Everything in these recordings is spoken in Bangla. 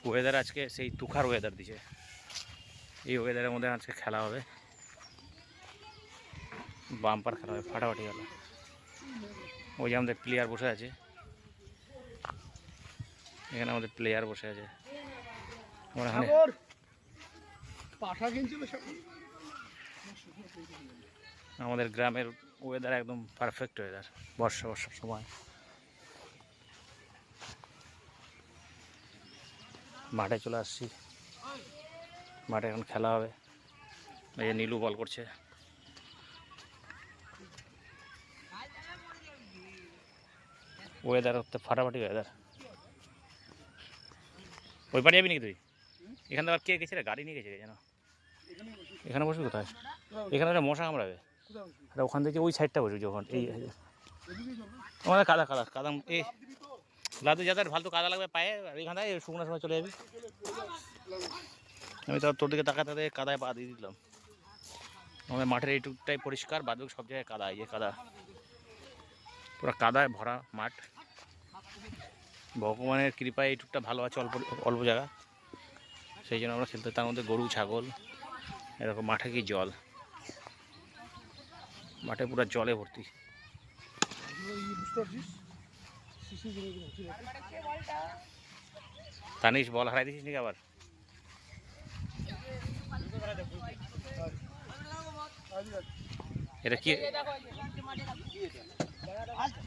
ওয়েদার আজকে সেই তুখার ওয়েদার দিছে। এই ওয়েদারের মধ্যে আজকে খেলা হবে, বাম্পার খেলা হবে, ফাটাফাটি খেলা। ওই যে আমাদের প্লেয়ার বসে আছে, এখানে আমাদের প্লেয়ার বসে আছে। আমরা এখানে আমাদের গ্রামের ওয়েদার একদম পারফেক্ট ওয়েদার, বর্ষার সময়। মাঠে চলে আসছি, মাঠে এখন খেলা হবে। এই যে নীলু বল করছে। ওয়েদার হচ্ছে ফাটাফাটি ওয়েদার। ওই পারে যাবি নাকি তুই? এখান থেকে আবার কে গেছে রে? গাড়ি নিয়ে গেছে যেন। এখানে বসবি কোথায়? এখানে মশা কামড়াবে। ওখান থেকে ওই সাইডটা বসবি যখন। এই আমাদের কাদা কাদা কাদা, এই লাদু যাদের ফালতু কাদা লাগবে পায়ে, এখানে শুকনো সময় চলে যাবি। আমি তো তোর দিকে তাকাতে কাদায় পা দিয়ে দিলাম। আমাদের মাঠের এইটুকটাই পরিষ্কার, বাদুক সব জায়গায় কাদা। এই যে কাদা, পুরো কাদায় ভরা মাঠ। ভগবানের কৃপায় এইটুকটা ভালো আছে, অল্প অল্প জায়গা, সেই জন্য আমরা খেলতে। তার মধ্যে গরু ছাগল, এরকম মাঠে কি জল, মাঠে পুরো জলে ভর্তি। তানিশ বল হারাই দিছিস নাকি আবার? এটা কি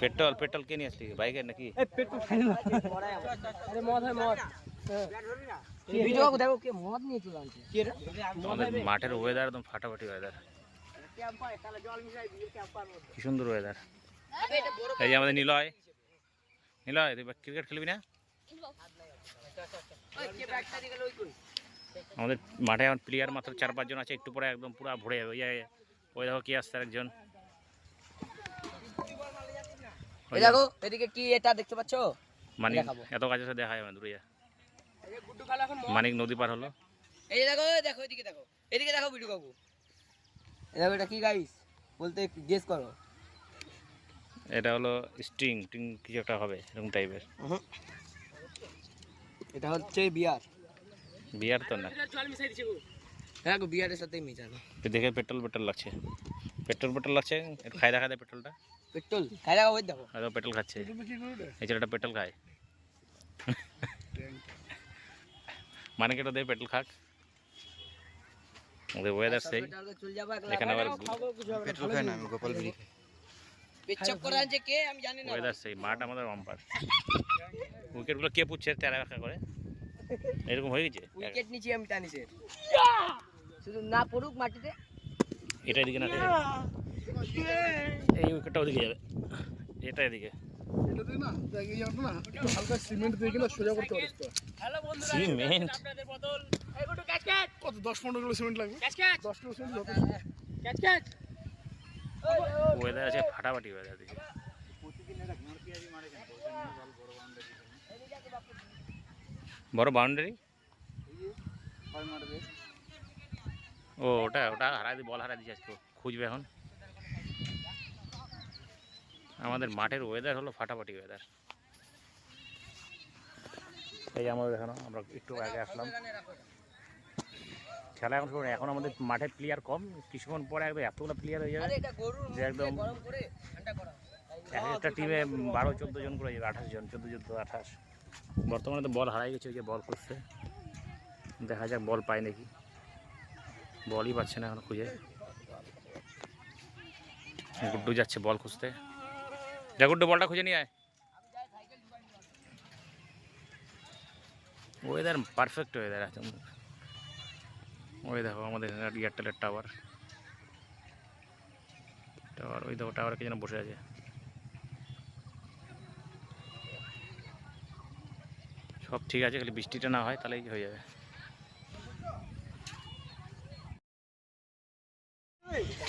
পেট্রোল? পেট্রোল কে নিয়ে আসলি? বাইকের নাকি? মাঠের ওয়েদার একদম ফাটাফাটি ওয়েদার, কি সুন্দর ওয়েদার। এই যে আমাদের নিলয়, নিলয় তুই ক্রিকেট খেলবি না? আমাদের মাঠে এখন প্লেয়ার মাত্র 4-5 জন আছে, একটু পরে একদম পুরো ভরে যাবে। ওই দেখো কি আসছে একজন। এই দেখো এদিকে কি এটা দেখতে পাচ্ছো? মানিক এত কাছে দেখা যাবে দূরে। মানিক নদী পার হলো। এই যে দেখো, দেখো এদিকে দেখো, এদিকে দেখো বিটু কাকু। এই দেখো এটা কি গাইস বলতে গেস করো। এটা হলো স্টিং টিং কিছু একটা হবে এরকম টাইপের। এটা হচ্ছে বিয়ার। বিয়ার তো না, হ্যাঁ গো বিয়ারের সাথে মিশানো। দেখে পেট্রোল পেট্রোল লাগছে, পেট্রোল পেট্রোল লাগছে। একটু খাই দেখা দেয় পেট্রোলটা। পেট্রোল খাই দেখো, ওই দেখো হয়তো পেট্রোল খাচ্ছে, এই ছেলেটা পেট্রোল খায়। মানে কেটে দেয় পেট্রোল খাক। ওদের ওয়েদার সেই, এখানে আবার পেট্রোল খাই না, আমি গোপাল বিড়ি খাই। পেচ্ছাপ করা আছে কে আমি জানি না। ওয়েদার সেই, মাঠ আমাদের বাম্পার। উইকেটগুলো কে পুচ্ছে তেরা ব্যাখ্যা করে, এরকম হয়ে গেছে। উইকেট নিচে আমি টানিছে, শুধু না পড়ুক মাটিতে। এটা এদিকে না, এই উইকেটটা ওদিকে যাবে, এটা এদিকে। এটাতে না জায়গায় যাবে না, একটু হালকা সিমেন্ট দিয়ে কিনা সোজা করতে পারিস তো। হ্যালো বন্ধুরা, সিমেন্ট আপনাদের বদল এই গুটু ক্যাচ ক্যাচ। কত 10-15 কিলো সিমেন্ট লাগবে? ক্যাচ ক্যাচ 10 কিলো সিমেন্ট যথেষ্ট। Catch catch. ওয়েদার আছে ফাটাফাটি ওয়েদার দিকে। বড় বাউন্ডারি, ও ওটা ওটা হারাই দি, বল হারাই দিচ্ছে আজকে, খুঁজবে এখন। আমাদের মাঠের ওয়েদার হলো ফাটাফাটি ওয়েদার। এই আমাদের দেখানো, আমরা একটু আগে আসলাম। খেলা এখন শুরু, এখন আমাদের মাঠে প্লেয়ার কম, কিছুক্ষণ পরে একদম এতগুলো প্লেয়ার হয়ে যাবে যে একদম এক একটা টিমে 12-14 জন করে যাবে, 28 জন, 14-28। বর্তমানে তো বল হারাই গেছে, ওই যে বল খুঁজছে, দেখা যাক বল পায় নাকি। বলই পাচ্ছে না এখন খুঁজে। গুড্ডু যাচ্ছে বল খুঁজতে, যা গুড্ডু বলটা খুঁজে নিয়ে আয়। ওয়েদার পারফেক্ট ওয়েদার আছে। ওই দেখো আমাদের এয়ারটেলের টাওয়ার, টাওয়ার ওই দেখো, টাওয়ারে কে যেন বসে আছে। সব ঠিক আছে, খালি বৃষ্টিটা না হয় তাহলেই হয়ে যাবে।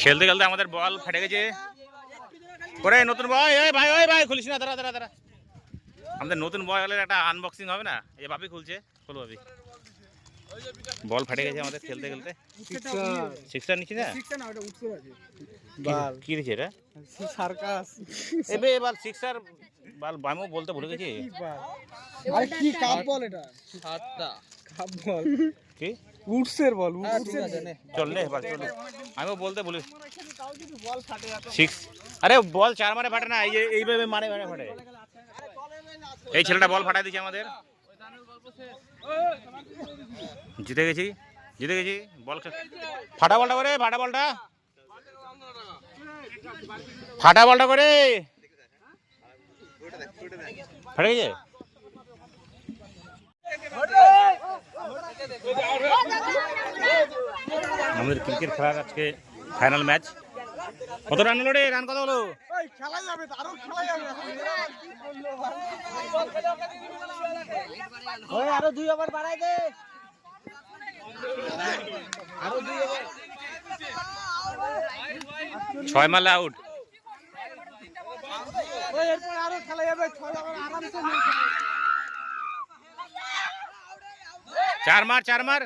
খেলতে খেলতে আমাদের বল ফেটে গেছে। ওরে নতুন বয়, এই ভাই ওই ভাই খুলিস না, দাঁড়া দাঁড়া দাঁড়া। আমাদের নতুন বয় হলে একটা আনবক্সিং হবে না? এই ভাবি খুলছে, খোলো ভাবি। বল ফেটে গেছে আমাদের খেলতে খেলতে। সিক্সার নিচ্ছি না, কি দিচ্ছে এটা? সার্কাস। এবার সিক্সার আমিও বলতে ভুলে গেছি। আরে কি কাপ বল এটা? সাতটা কাপ বল। কি উডসের বল, উডসের। চল নে এবার চল। আমিও বলতে ভুলে তাও যদি বল ফাটে এত। 6 আরে বল 4 মারে ফাটে না, এইভাবে মানে ফাটে। এই ছেলেটা বল ফাটাই দিয়েছে আমাদের। জিতে গেছি বল ফাটা বলটা করে, ফাটা বলটা করে ফাটে গেছে। আমাদের ক্রিকেট খেলার আজকে ফাইনাল ম্যাচ। কত রান হলো রে? রান কত হলো? ওই খেলা যাবে, আরো খেলা যাবে। ওই আরো 2 ওভার বাড়াই দে, আরো 2 ওভার। 6 মারলে আউট। ওই এরপর আরো খেলা যাবে, 6 ওভার আরামসে নিয়ে খেলা। 4 মার।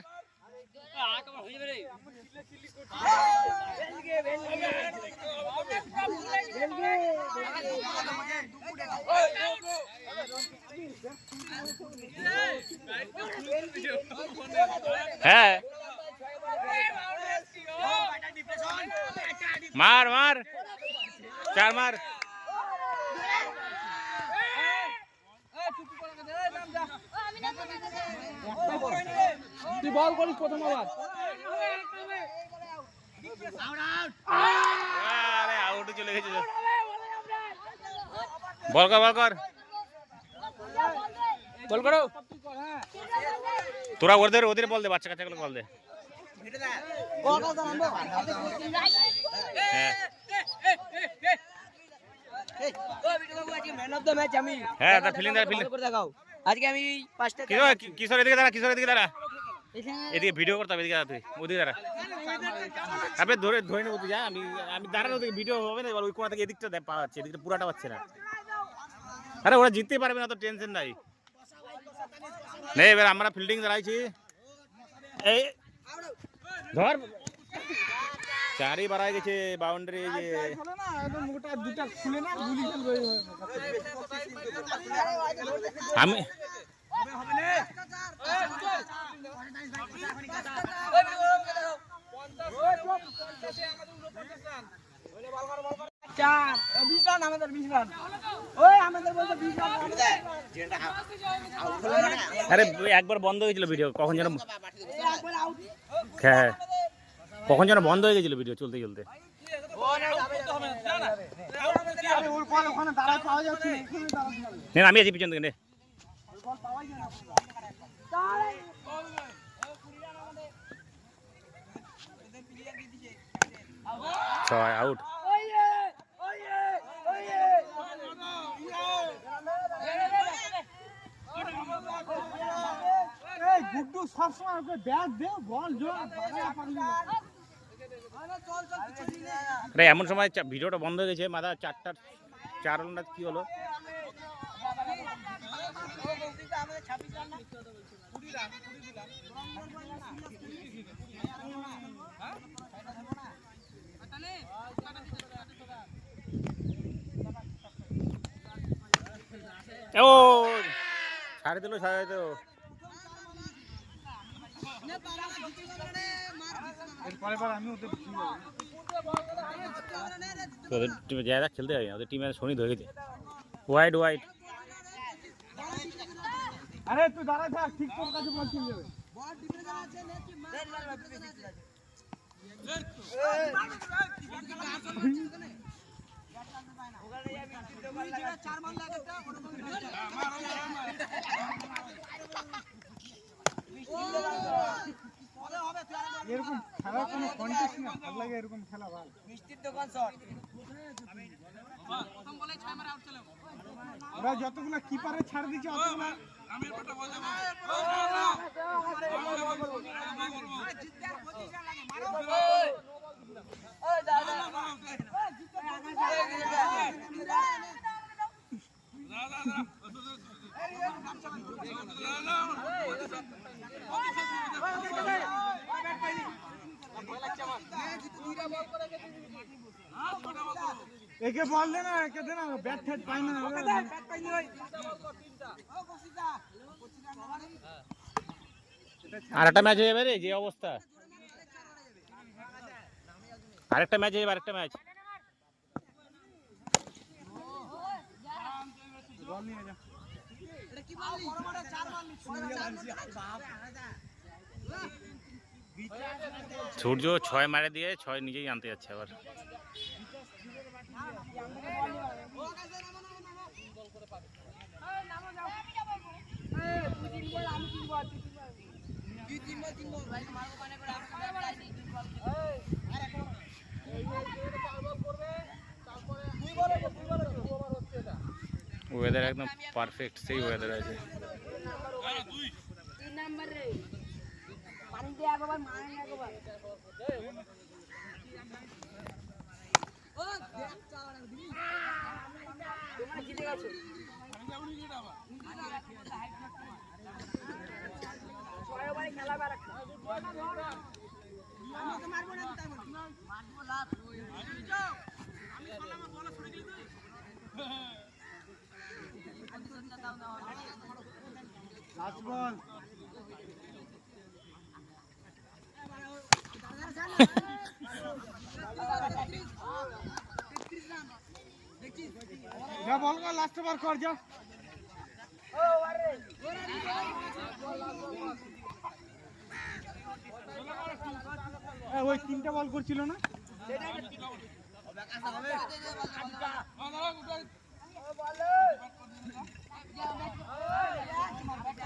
হ্যাঁ মার 4 মার। তুই বল করিস প্রথম ওভার। আরে আউট চলে গেছে। বল কর বল করো। তোরা ওদের বল দে, বাচ্চা কাচ্চাগুলো বল দে। হ্যাঁ ম্যান অফ দ্য ম্যাচ আমি। হ্যাঁ তা ফিলিং করে দেখাও। আজকে আমি 5টা কিশোর এদিকে দাঁড়া। এদিকে ভিডিও করতে হবে, এদিকে দাঁড়া, তুই ওদিকে দাঁড়া। আপনি ধরে নেবো তুই, যা। আমি দাঁড়ানো, ভিডিও হবে না। ওই কোণা থেকে এদিকটা পাওয়া যাচ্ছে, এদিকটা পুরাটা পাচ্ছে না। আরে ওরা জিততেই পারবে না, তো টেনশন নাই। এবার আমরা ফিল্ডিং দাঁড়াইছি। এই ধর 4ই বাড়ায় গেছে বাউন্ডারি। যে খেলে না একদম মোটা দুটা খুলে না গুলি খেলবে এইভাবে। আমি চার 20 রান আমাদের, 20 রান। ওই আমাদের বলতে 20 রান। আরে একবার বন্ধ হয়েছিল ভিডিও, কখন যেন হ্যাঁ কখন যেন বন্ধ হয়ে গেছিল ভিডিও চলতে। আরে ওর বল ওখানে দাঁড়ায় পাওয়া যাচ্ছে না, এখানে দাঁড়াতে হবে। নে আমি আছি পিছন থেকে নে। বল পাওয়াই যায় না। 6 আউট। এই গুড্ডু সবসময় ওকে ব্যাট দে, বল জোর বাড়ায়া পারলি না। আরে এমন সময় ভিডিওটা বন্ধ হয়ে গেছে, মাথা 4টা 4 রান কি হলো। ও ছাড়ে দিল। এরপর আমি ওদের ওদের টিমে জায়গা খেলতে হয়, ওদের টিমে শনি ধরে গেছে। ওয়াইড আরে তুই দাঁড়ায় থাক, ঠিক তোর কাছে বল চলে যাবে। এরকম খেলার কোনো কন্টেস্ট না, ভালো লাগে এরকম খেলা। ভালো মিষ্টির দোকান শট। ওরা যতগুলো কিপারে ছাড় দিচ্ছে অতগুলো একে বল দে না, একে দে না, ব্যাট ফ্যাট পাই না। আর একটা ম্যাচ হয়ে যাবে রে, যে অবস্থা। আরেকটা ম্যাচ হয়ে যাবে, আরেকটা ম্যাচ। সূর্য 6 মারে দিয়ে 6 নিজেই আনতে যাচ্ছে আবার। ওয়েদার একদম পারফেক্ট, সেই ওয়েদার আছে। লাস্ট বল। যা বল কর, লাস্ট বার কর যা। ওই 3টা বল করছিল না?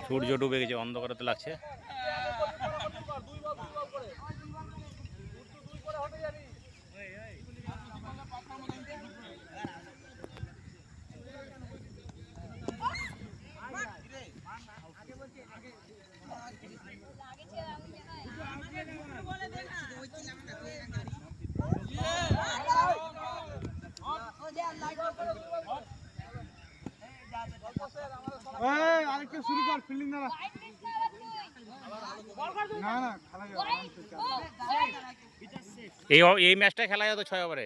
সূর্য ডুবে গেছে, অন্ধকারতে লাগছে। আরেকটা শুরু কর, ফিল্ডিং না। না না, খেলা যাবে। এই ম্যাচটা খেলা যেত 6 ওভারে।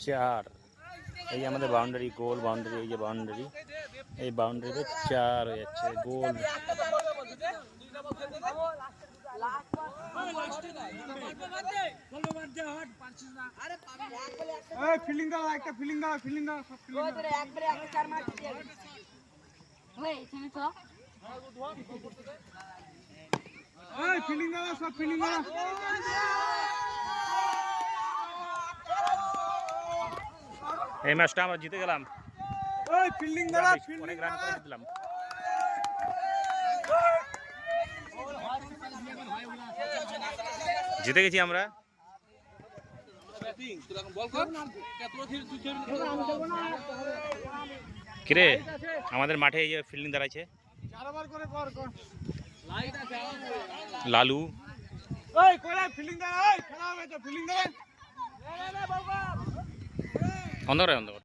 চার। এই যে আমাদের বাউন্ডারি, গোল বাউন্ডারি, এই যে বাউন্ডারি, এই বাউন্ডারিতে 4 হয়ে যাচ্ছে গোল। ফিল্ডিং দাও, একটা ফিল্ডিং দাও, ফিল্ডিং দাও, সব ফিল্ডিং দাও। ফিল্ডিং দাও, সব ফিল্ডিং দাও। এই ম্যাচটা আমরা জিতে গেলাম। ফিল্ডিং দাও, অনেক রান করে জিতলাম। জিতে গেছি আমরা। কিরে, আমাদের মাঠে এই যে ফিল্ডিং দাঁড়াইছে লালু। অন্ধকার অন্ধকার।